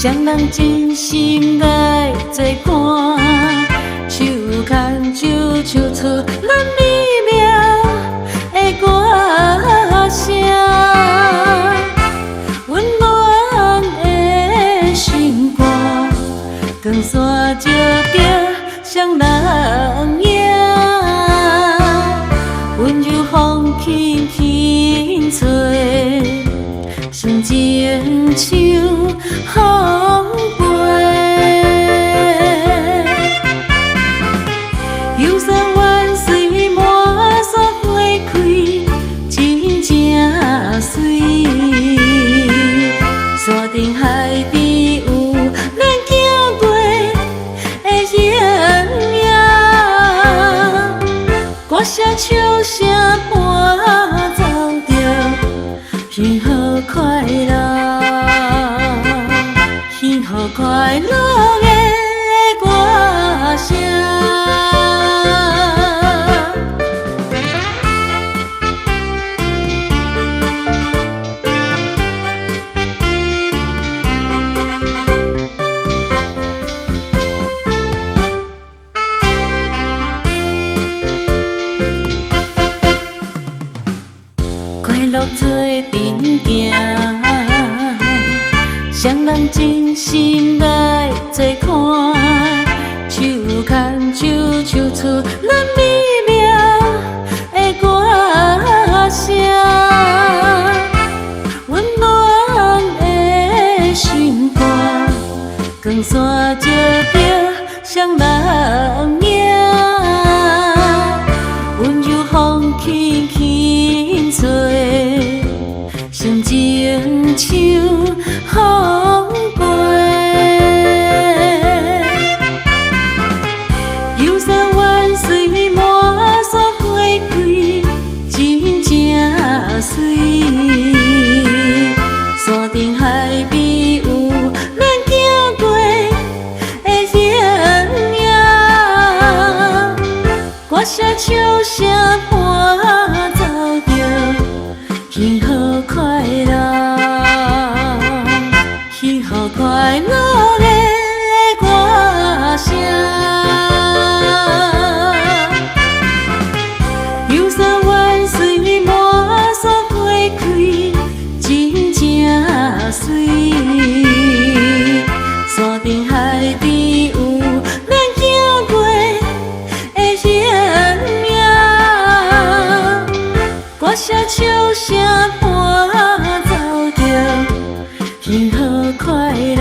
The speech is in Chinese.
双人真心来作伴，手牵手唱出咱美妙的歌声，温暖的心肝，光线照着双人影，温柔风轻轻吹，双情像风飞，忧伤万岁满山花开，真正水。山顶海边有咱行过的影影，歌声笑声伴走着幸福快乐。幸福快乐的歌声。快乐做阵行。双人真心来作伴，手牵手唱出咱美妙的歌声，温暖的心肝，光线照着双人影，温柔风轻轻吹，双情像风飞，忧伤万岁满山花开，真正水。山顶海边有咱行过的影影，歌声笑声伴走着幸福快乐。幸福快乐的歌声，忧伤万岁满山花开，真正水。山顶海边有咱行过的影影，歌声笑声伴走着幸福快乐。